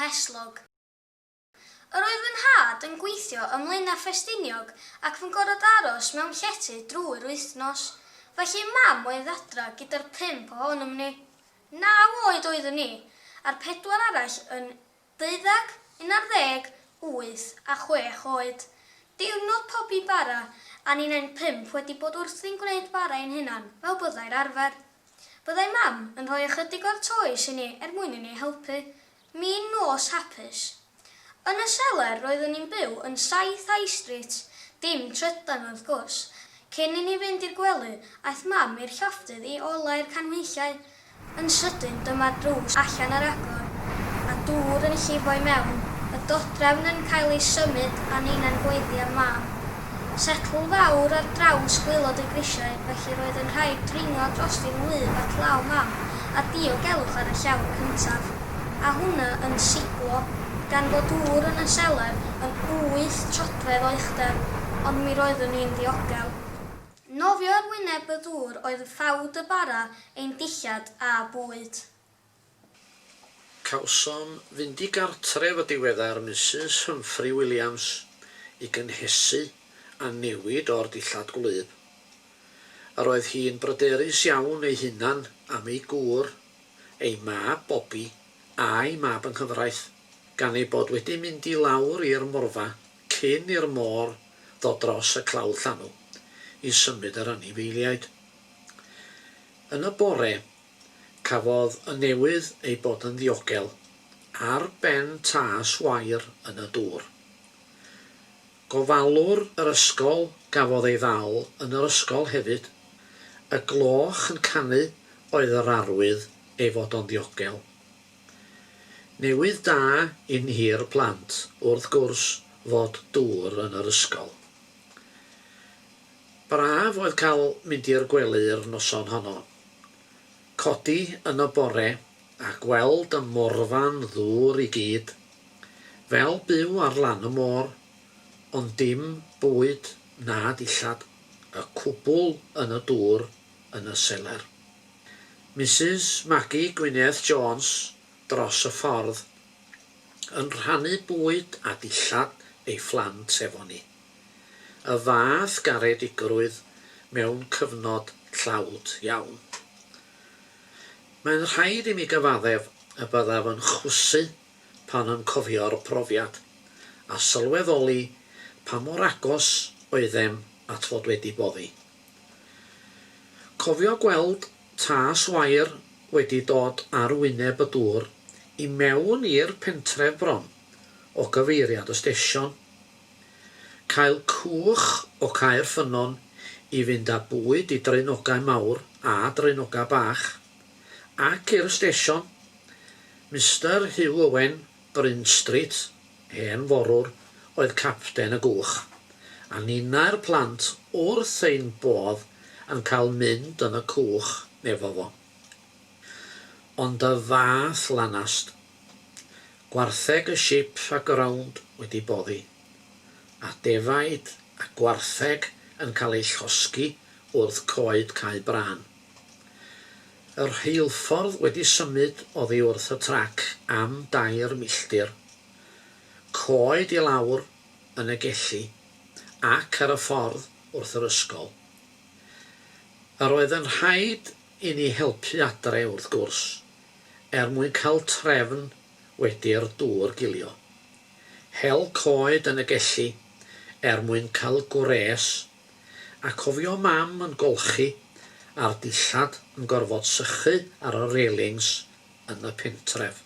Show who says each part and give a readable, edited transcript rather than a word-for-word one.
Speaker 1: heslog. Yr oedd fy nhad yn gweithio ymlaen â Ffestiniog ac yn gorfod aros mewn llety drwy'r wythnos. Felly mam oedd adra gyda'r 5 ohonom ni. 9 oed oeddwn ni, a'r 4 arall yn 12, 11, 8 a 6 oed. Diwrnod pobi bara, a ni'n 5 wedi bod wrthi'n gwneud bara ein hunan fel byddai'r arfer. Byddai mam yn rhoi ychydig o'r toes i ni mwyn i ni helpu. Mi'n nos hapus. Yn y seler roeddwn ni'n byw yn 7 High Street, dim Trydan wrth gwrs. Cyn i ni fynd i'r gwely, aeth mam i'r llofftydd i olau'r canhwyllau. Yn sydyn dyma'r drws allan ar agor, a dŵr yn llifo i mewn, y dodrefn yn cael ei symud a ni'n gweddi am mam. Setl fawr ar draws gwylod y grisiau, felly roedd yn rhaid dringo dros i'n wlyb at law mam, a diogelwch ar y llawr cyntaf. A hwnna yn siglo, gan fod dŵr yn y seler yn 8 trodfedd o uchder, ond mi roeddwn ni'n ddiogel. Nofio ar wyneb y dŵr oedd ffawd y bara, ein dillad a bwyd.
Speaker 2: Cawsom fynd i gartref y diweddar Mrs Humphrey Williams i gynhesu a newid o'r dillad gwlyb. Yr oedd hi'n bryderus iawn ei hunan am ei gŵr, ei mab Bobby a'i mab yng nghyfraith, gan ei bod wedi mynd i lawr i'r morfa cyn i'r môr ddod dros y clawdd llanw i symud yr anifeiliaid. Yn y bore, cafodd y newydd ei bod yn ddiogel ar ben tas wair yn y dŵr. Gofalwr yr ysgol gafodd ei ddal yn yr ysgol hefyd. Y gloch yn canu oedd yr arwydd ei fod o'n ddiogel. Newydd da i'n hir plant wrth gwrs fod dŵr yn yr ysgol. Braf oedd cael mynd i'r gwely'r noson honno. Codi yn y bore a gweld y morfan ddŵr i gyd, fel byw ar lan y môr, ond dim bwyd na dillad, y cwbl yn y dŵr yn y seler. Mrs Maggie Gwynedd Jones dros y ffordd yn rhannu bwyd a dillad ei phlant efo ni. Y fath garedigrwydd mewn cyfnod llawd iawn. Mae'n rhaid i mi gyfaddef y byddaf yn chwysu pan yn cofio'r profiad a sylweddoli pa mor agos oeddem at fod wedi boddi. Cofio gweld tas wair wedi dod ar wyneb y dŵr i mewn i'r pentref bron o gyfeiriad y stesion. Cael cwch o Caerffynnon i fynd â bwyd i draenogau mawr a draenogau bach, ac i'r stesion, Mr Hugh Owen, Bryn Street, hen forwr, oedd capten y gwch, a ninna'r plant wrth ein bodd yn cael mynd yn y cwch efo fo. Ond y fath lanast, gwartheg y ship a grawnd wedi boddi, a defaid a gwartheg yn cael ei llosgi wrth coed Cae Bran. Yr rheilffordd wedi symud oddi wrth y trac am 2 milltir, coed i lawr yn y gelli ac ar y ffordd wrth yr ysgol. Yr oedd yn rhaid i ni helpu adre wrth gwrs, mwyn cael trefn wedi'r dŵr gilio. Hel coed yn y gelli mwyn cael gwres, a cofio mam yn golchi a'r dillad yn gorfod sychu ar y railings yn y pentref.